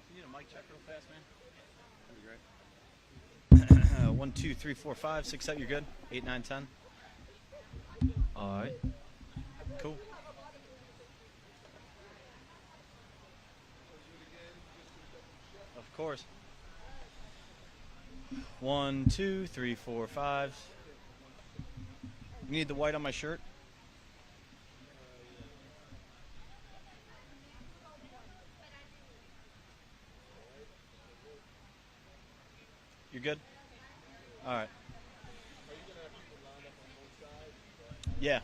Can you need a mic check real fast, man? That'd be great. 1, 2, 3, 4, 5, 6, 7. You're good. 8, 9, 10. All right. Cool. Of course. 1, 2, 3, 4, 5. You need the white on my shirt? You're good? All right. Yeah.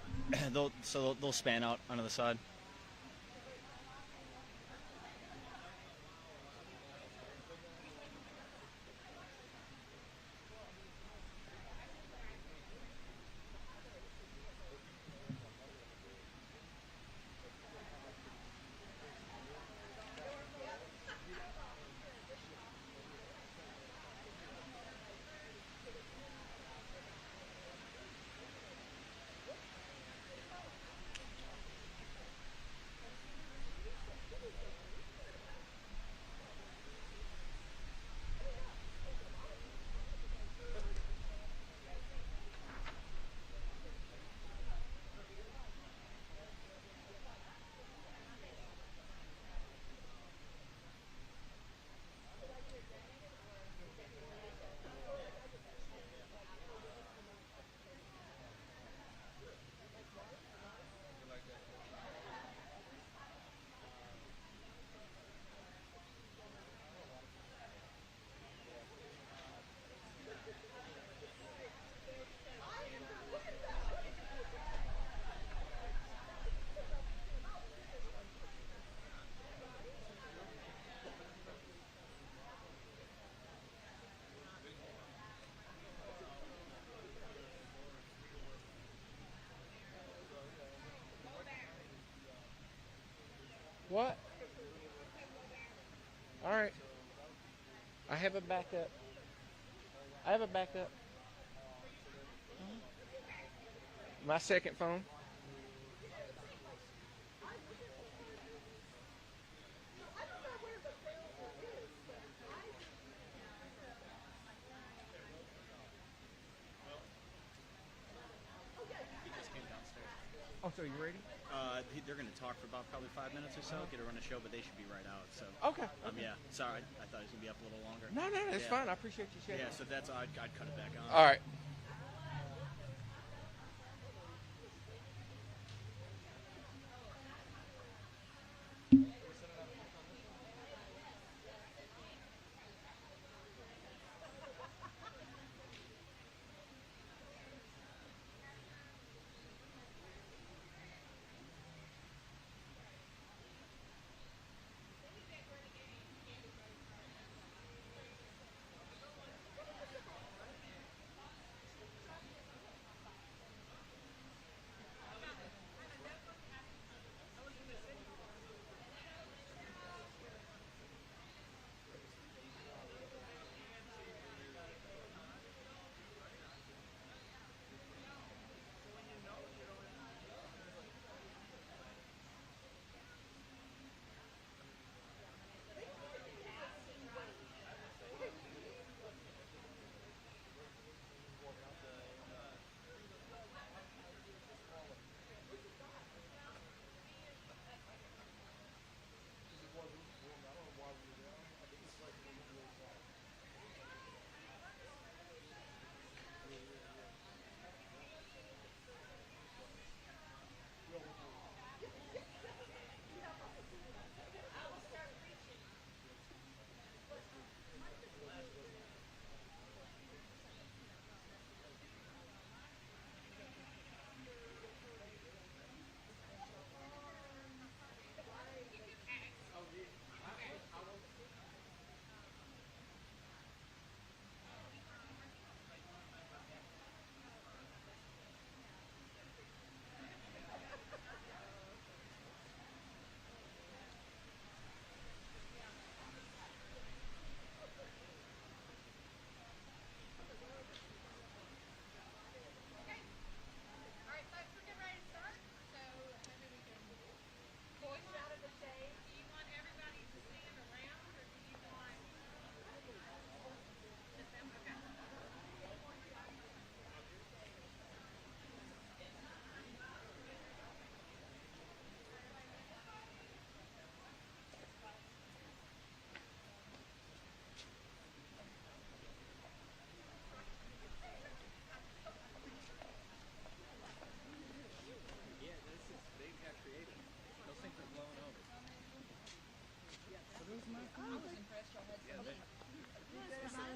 they'll span out onto the side. What? All right. I have a backup. I have a backup. My second phone. He just came downstairs. Oh, so you ready? They're going to talk for about probably 5 minutes or so, get to run a show, but they should be right out. So. Okay. Yeah. Sorry, I thought it was going to be up a little longer. No, that's fine. I appreciate you sharing. Yeah. So that's I'd cut it back on. All right.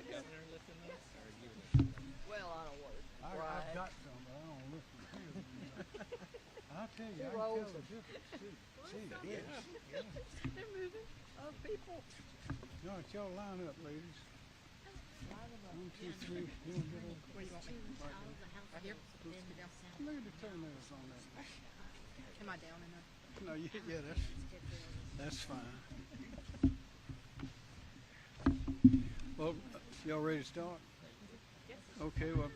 Governor listen to this, or you? Well, I don't work. I've got some, but I don't listen to them. I'll tell you, I can rolls tell the difference too. See, yes. They're moving. Oh, people. All right, y'all line up, ladies. 1, 2, 3. You want to get over? Where do you want me? Right here? Look at the toenails on that. Am I down enough? No, yeah, that's fine. Well, y'all ready to start? Okay, well,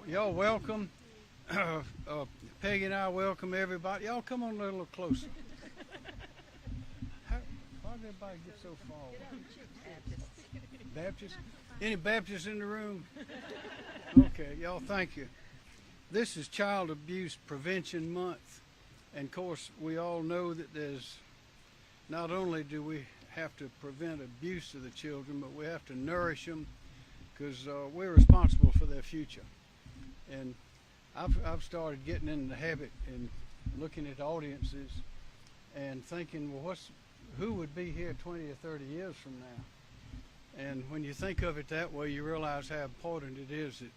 y'all welcome. Peggy and I welcome everybody. Y'all come on a little closer. Why did everybody get so far away? Baptists? Any Baptists in the room? Okay, y'all, thank you. This is Child Abuse Prevention Month. And of course, we all know that there's, not only do we have to prevent abuse of the children, but we have to nourish them because we're responsible for their future. And I've started getting in the habit and looking at audiences and thinking, well, who would be here 20 or 30 years from now? And when you think of it that way, you realize how important it is that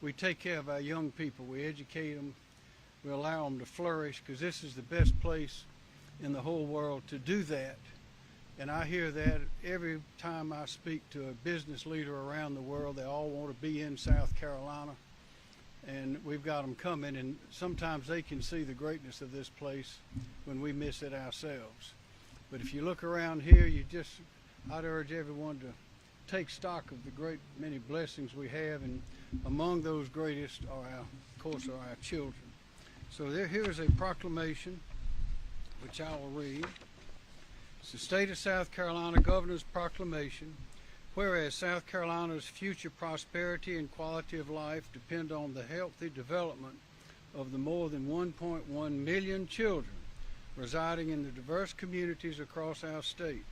we take care of our young people, we educate them, we allow them to flourish, because this is the best place in the whole world to do that. And I hear that every time I speak to a business leader around the world. They all want to be in South Carolina, and we've got them coming, and sometimes they can see the greatness of this place when we miss it ourselves. But if you look around here, I'd urge everyone to take stock of the great many blessings we have, and among those greatest are our children. So here is a proclamation which I will read. It's the State of South Carolina Governor's Proclamation. Whereas South Carolina's future prosperity and quality of life depend on the healthy development of the more than 1.1 million children residing in the diverse communities across our state.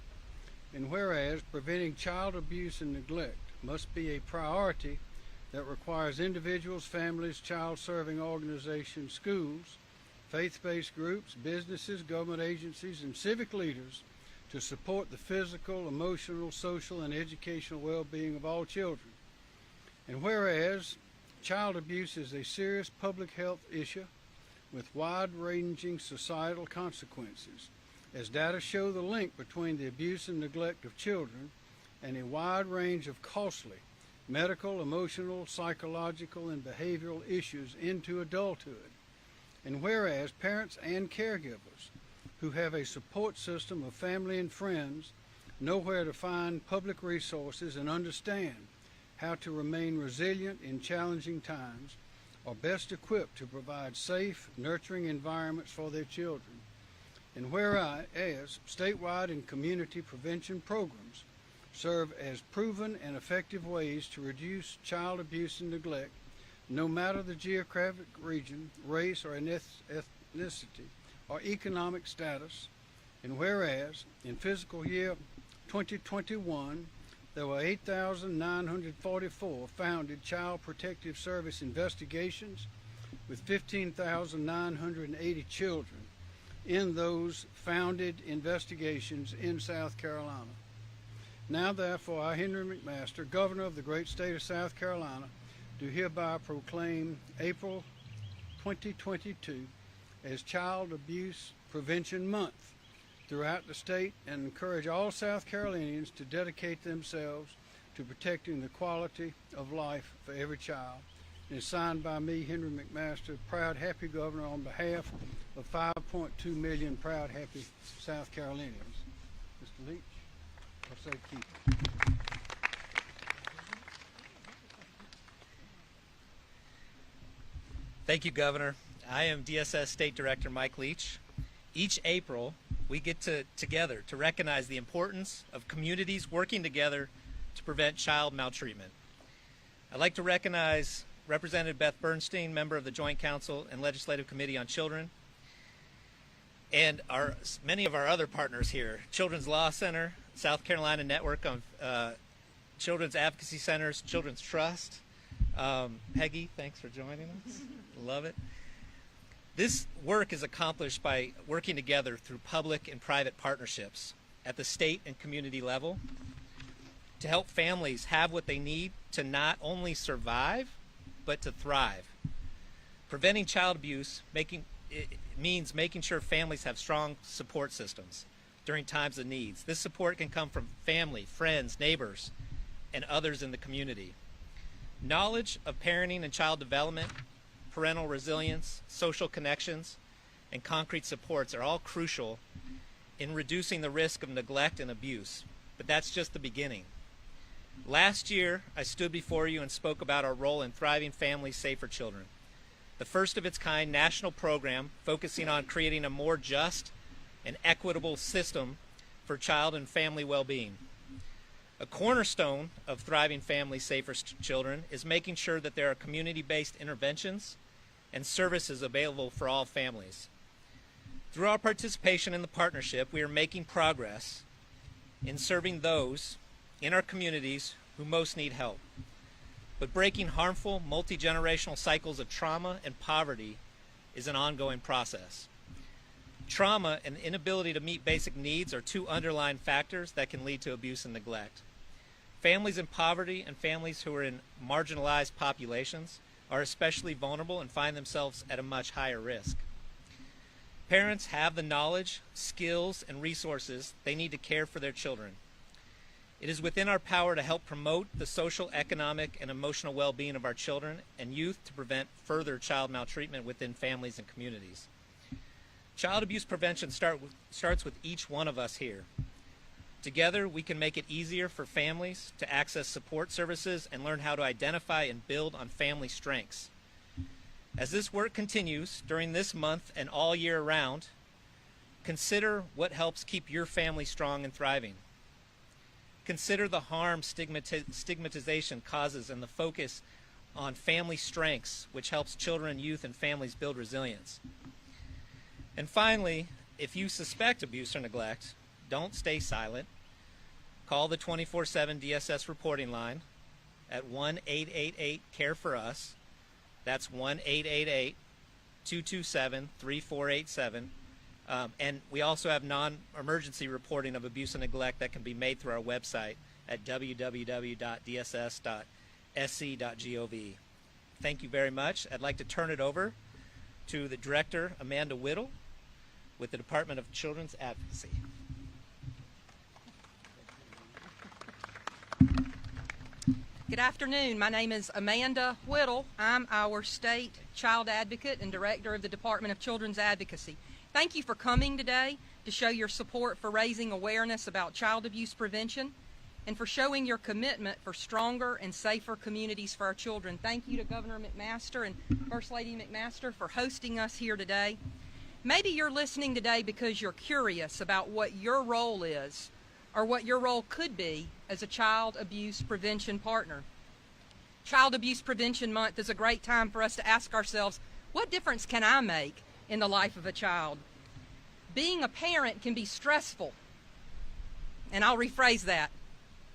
And whereas preventing child abuse and neglect must be a priority that requires individuals, families, child-serving organizations, schools, faith-based groups, businesses, government agencies, and civic leaders to support the physical, emotional, social, and educational well-being of all children. And whereas child abuse is a serious public health issue with wide-ranging societal consequences, as data show the link between the abuse and neglect of children and a wide range of costly medical, emotional, psychological, and behavioral issues into adulthood. And whereas parents and caregivers who have a support system of family and friends know where to find public resources and understand how to remain resilient in challenging times, are best equipped to provide safe, nurturing environments for their children. And whereas statewide and community prevention programs serve as proven and effective ways to reduce child abuse and neglect, no matter the geographic region, race, or ethnicity, or economic status. And whereas in fiscal year 2021, there were 8,944 founded Child Protective Service investigations with 15,980 children in those founded investigations in South Carolina. Now therefore, I, Henry McMaster, Governor of the great state of South Carolina, do hereby proclaim April 2022 as Child Abuse Prevention Month throughout the state, and encourage all South Carolinians to dedicate themselves to protecting the quality of life for every child. And it's signed by me, Henry McMaster, proud, happy governor, on behalf of 5.2 million proud, happy South Carolinians. Mr. Leach, I say keep it. Thank you, Governor. I am DSS State Director Mike Leach. Each April, we get together to recognize the importance of communities working together to prevent child maltreatment. I'd like to recognize Representative Beth Bernstein, member of the Joint Council and Legislative Committee on Children, and many of our other partners here: Children's Law Center, South Carolina Network of Children's Advocacy Centers, Children's Trust. Peggy, thanks for joining us. Love it. This work is accomplished by working together through public and private partnerships. at the state and community level to help families have what they need to not only survive, but to thrive. Preventing child abuse means making sure families have strong support systems during times of needs. This support can come from family, friends, neighbors, and others in the community. Knowledge of parenting and child development, parental resilience, social connections, and concrete supports are all crucial in reducing the risk of neglect and abuse, but that's just the beginning. Last year, I stood before you and spoke about our role in Thriving Families, Safer Children, the first of its kind national program focusing on creating a more just and equitable system for child and family well-being. A cornerstone of Thriving Families, Safer Children is making sure that there are community-based interventions and services available for all families. Through our participation in the partnership, we are making progress in serving those in our communities who most need help. But breaking harmful, multi-generational cycles of trauma and poverty is an ongoing process. Trauma and inability to meet basic needs are two underlying factors that can lead to abuse and neglect. Families in poverty and families who are in marginalized populations are especially vulnerable and find themselves at a much higher risk. Parents have the knowledge, skills, and resources they need to care for their children. It is within our power to help promote the social, economic, and emotional well-being of our children and youth to prevent further child maltreatment within families and communities. Child abuse prevention starts with each one of us here. Together, we can make it easier for families to access support services and learn how to identify and build on family strengths. As this work continues during this month and all year round, consider what helps keep your family strong and thriving. Consider the harm stigmatization causes and the focus on family strengths, which helps children, youth, and families build resilience. And finally, if you suspect abuse or neglect, don't stay silent. Call the 24/7 DSS reporting line at 1-888-CARE-FOR-US. That's 1-888-227-3487. And we also have non-emergency reporting of abuse and neglect that can be made through our website at www.dss.sc.gov. Thank you very much. I'd like to turn it over to the Director, Amanda Whittle, with the Department of Children's Advocacy. Good afternoon. My name is Amanda Whittle. I'm our State Child Advocate and Director of the Department of Children's Advocacy. Thank you for coming today to show your support for raising awareness about child abuse prevention and for showing your commitment for stronger and safer communities for our children. Thank you to Governor McMaster and First Lady McMaster for hosting us here today. Maybe you're listening today because you're curious about what your role is or what your role could be as a child abuse prevention partner. Child Abuse Prevention Month is a great time for us to ask ourselves, what difference can I make in the life of a child? Being a parent can be stressful, and I'll rephrase that.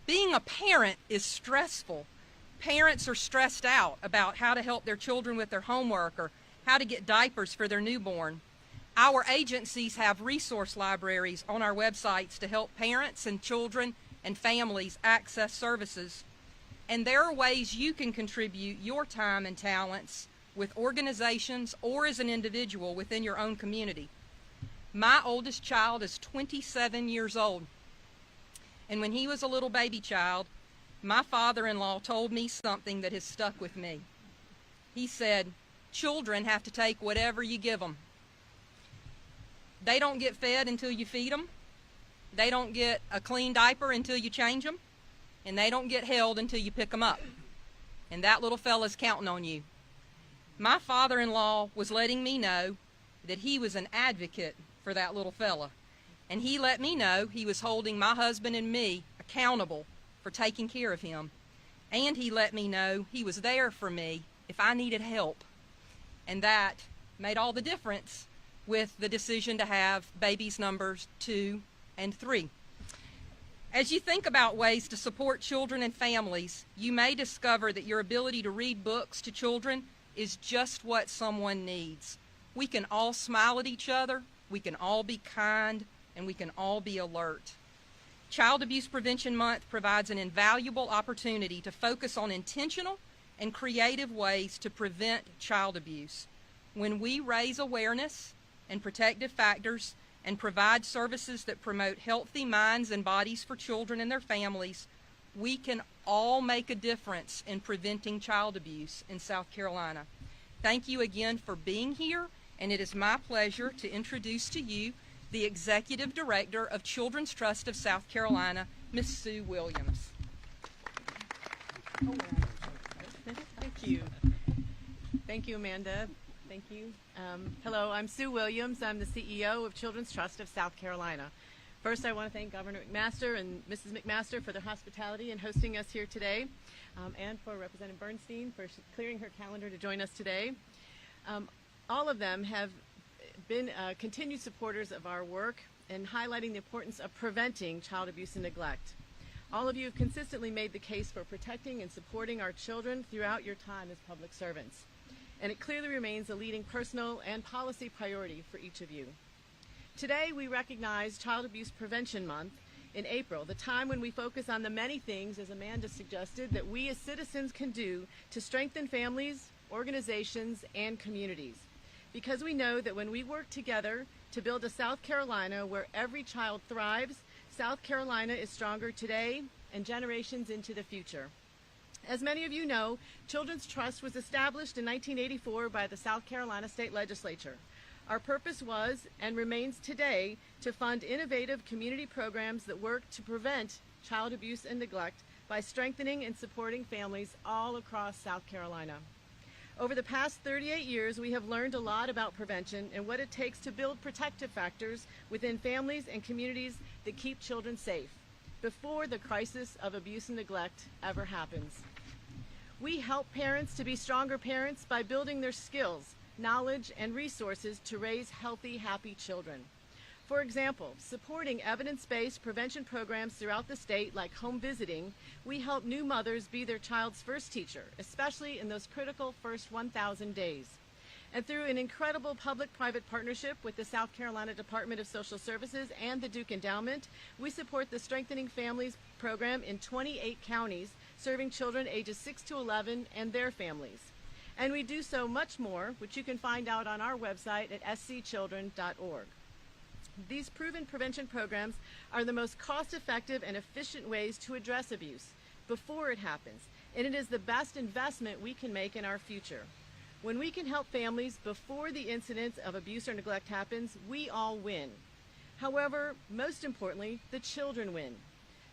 Being a parent is stressful. Parents are stressed out about how to help their children with their homework or how to get diapers for their newborn. Our agencies have resource libraries on our websites to help parents and children and families access services. And there are ways you can contribute your time and talents with organizations or as an individual within your own community. My oldest child is 27 years old. And when he was a little baby child, my father-in-law told me something that has stuck with me. He said, children have to take whatever you give them. They don't get fed until you feed them. They don't get a clean diaper until you change them. And they don't get held until you pick them up. And that little fella's counting on you. My father-in-law was letting me know that he was an advocate for that little fella. And he let me know he was holding my husband and me accountable for taking care of him. And he let me know he was there for me if I needed help. And that made all the difference with the decision to have babies numbers 2 and 3. As you think about ways to support children and families, you may discover that your ability to read books to children is just what someone needs. We can all smile at each other, we can all be kind, and we can all be alert. Child Abuse Prevention Month provides an invaluable opportunity to focus on intentional and creative ways to prevent child abuse. When we raise awareness and protective factors and provide services that promote healthy minds and bodies for children and their families, we can all make a difference in preventing child abuse in South Carolina. Thank you again for being here, and it is my pleasure to introduce to you the Executive Director of Children's Trust of South Carolina, Ms. Sue Williams. Thank you. Thank you, Amanda. Thank you. Hello, I'm Sue Williams. I'm the CEO of Children's Trust of South Carolina. First, I want to thank Governor McMaster and Mrs. McMaster for their hospitality in hosting us here today, and for Representative Bernstein for clearing her calendar to join us today. All of them have been continued supporters of our work and highlighting the importance of preventing child abuse and neglect. All of you have consistently made the case for protecting and supporting our children throughout your time as public servants, and it clearly remains a leading personal and policy priority for each of you. Today, we recognize Child Abuse Prevention Month in April, the time when we focus on the many things, as Amanda suggested, that we as citizens can do to strengthen families, organizations, and communities. Because we know that when we work together to build a South Carolina where every child thrives, South Carolina is stronger today and generations into the future. As many of you know, Children's Trust was established in 1984 by the South Carolina State Legislature. Our purpose was, and remains today, to fund innovative community programs that work to prevent child abuse and neglect by strengthening and supporting families all across South Carolina. Over the past 38 years, we have learned a lot about prevention and what it takes to build protective factors within families and communities that keep children safe before the crisis of abuse and neglect ever happens. We help parents to be stronger parents by building their skills, knowledge, and resources to raise healthy, happy children. For example, supporting evidence-based prevention programs throughout the state like home visiting, we help new mothers be their child's first teacher, especially in those critical first 1,000 days. And through an incredible public-private partnership with the South Carolina Department of Social Services and the Duke Endowment, we support the Strengthening Families program in 28 counties, serving children ages 6 to 11 and their families. And we do so much more, which you can find out on our website at scchildren.org. These proven prevention programs are the most cost-effective and efficient ways to address abuse before it happens, and it is the best investment we can make in our future. When we can help families before the incidence of abuse or neglect happens, we all win. However, most importantly, the children win.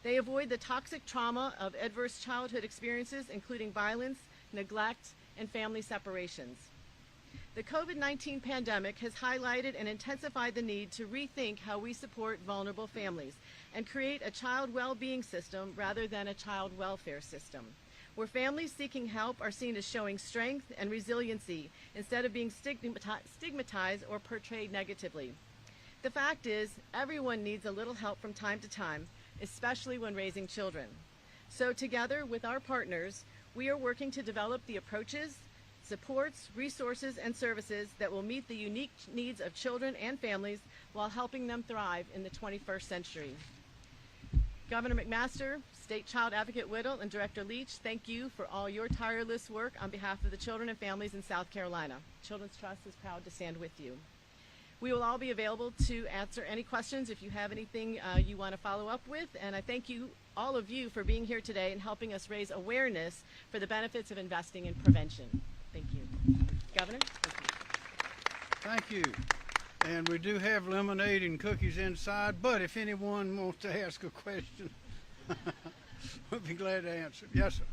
They avoid the toxic trauma of adverse childhood experiences, including violence, neglect, and family separations. The COVID-19 pandemic has highlighted and intensified the need to rethink how we support vulnerable families and create a child well-being system rather than a child welfare system, where families seeking help are seen as showing strength and resiliency instead of being stigmatized or portrayed negatively. The fact is, everyone needs a little help from time to time, especially when raising children. So together with our partners, we are working to develop the approaches, supports, resources, and services that will meet the unique needs of children and families while helping them thrive in the 21st century. Governor McMaster, State Child Advocate Whittle, and Director Leach, thank you for all your tireless work on behalf of the children and families in South Carolina. Children's Trust is proud to stand with you. We will all be available to answer any questions if you have anything you want to follow up with, and I thank you, all of you, for being here today and helping us raise awareness for the benefits of investing in prevention. Thank you. Governor? Thank you. And we do have lemonade and cookies inside, but if anyone wants to ask a question, we'll be glad to answer. Yes, sir.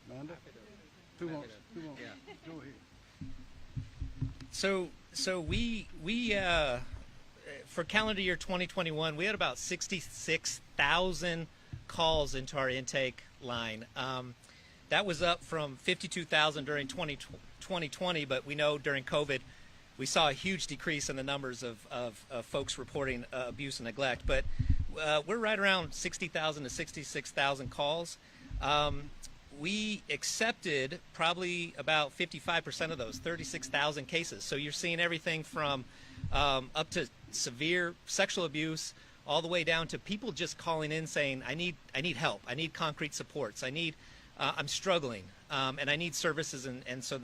Amanda? Who wants? Go ahead. So we for calendar year 2021, we had about 66,000 calls into our intake line. That was up from 52,000 during 2020, but we know during COVID we saw a huge decrease in the numbers of folks reporting abuse and neglect. But we're right around 60,000 to 66,000 calls. we accepted probably about 55% of those, 36,000 cases. So you're seeing everything from up to severe sexual abuse, all the way down to people just calling in saying, I need help, I need concrete supports, I'm struggling, and I need services, and so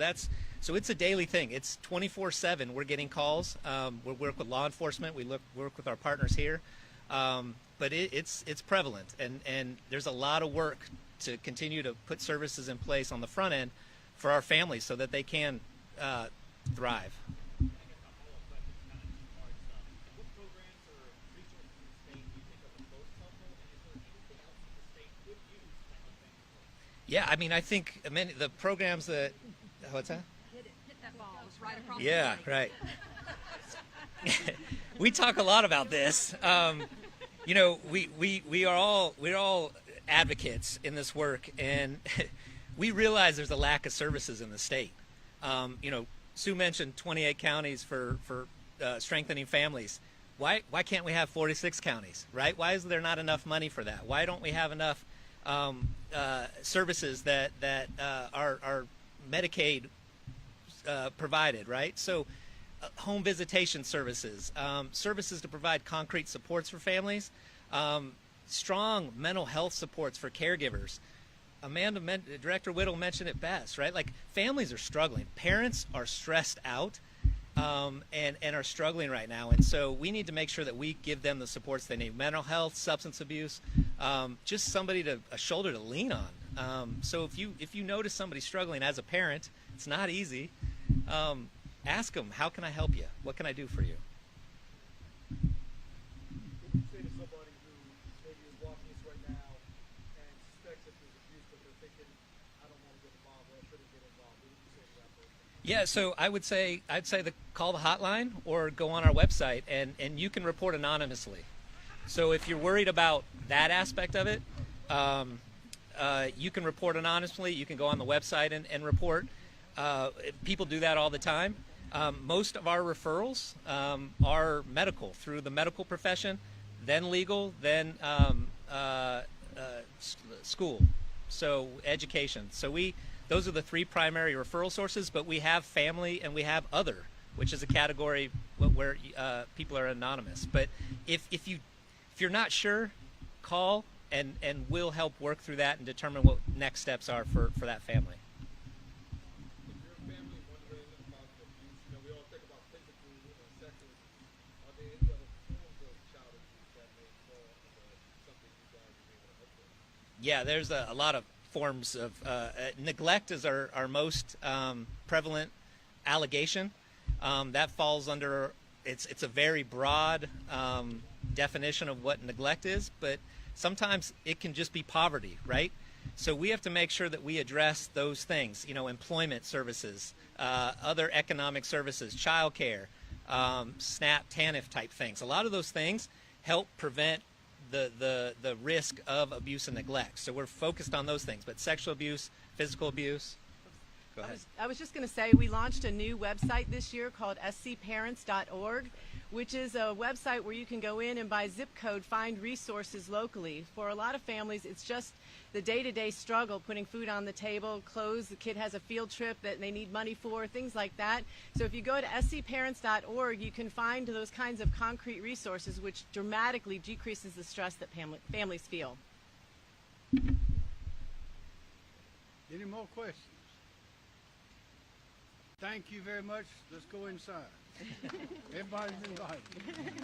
it's a daily thing. It's 24/7. We're getting calls. We work with law enforcement. We work with our partners here, but it's prevalent, and there's a lot of work to continue to put services in place on the front end for our families so that they can thrive. Yeah, I mean, I think many the programs that what's that? Hit that ball. It's right across Yeah, the right. We talk a lot about this. You know, we're all advocates in this work, and we realize there's a lack of services in the state. You know, Sue mentioned 28 counties for strengthening families. Why can't we have 46 counties, right? Why is there not enough money for that? Why don't we have enough services that are Medicaid provided, right? So home visitation services, services to provide concrete supports for families, strong mental health supports for caregivers. Director Whittle mentioned it best, right? Like, families are struggling. Parents are stressed out and are struggling right now. And so we need to make sure that we give them the supports they need. Mental health, substance abuse, just somebody a shoulder to lean on. So if you notice somebody struggling as a parent, it's not easy. Ask them, how can I help you? What can I do for you? What would you say to somebody who maybe is watching this right now and suspects that there's abuse, but they're thinking, I don't want to get involved, or I shouldn't get involved? What would you say to that person? Yeah, so I'd say call the hotline or go on our website, and you can report anonymously. So if you're worried about that aspect of it, you can report anonymously. You can go on the website and report. People do that all the time. Most of our referrals are medical, through the medical profession, then legal, then school, so education. So those are the three primary referral sources, but we have family and we have other, which is a category where people are anonymous. But if you're not sure, call and we'll help work through that and determine what next steps are for that family. If your family wondering about the abuse, you know, we all think about physical or sexual abuse. Are there any other forms of child abuse that may fall under something you guys are able to help with? Yeah, there's a lot of forms of neglect is our most prevalent allegation. That falls under, it's a very broad definition of what neglect is, but sometimes it can just be poverty, right? So we have to make sure that we address those things, you know, employment services, other economic services, childcare, SNAP, TANF type things. A lot of those things help prevent the risk of abuse and neglect. So we're focused on those things, but sexual abuse, physical abuse. Go ahead. I was just going to say, we launched a new website this year called scparents.org, which is a website where you can go in and by zip code find resources locally. For a lot of families, it's just the day-to-day struggle, putting food on the table, clothes, the kid has a field trip that they need money for, things like that. So if you go to scparents.org, you can find those kinds of concrete resources, which dramatically decreases the stress that families feel. Any more questions? Thank you very much. Let's go inside. Everybody's invited.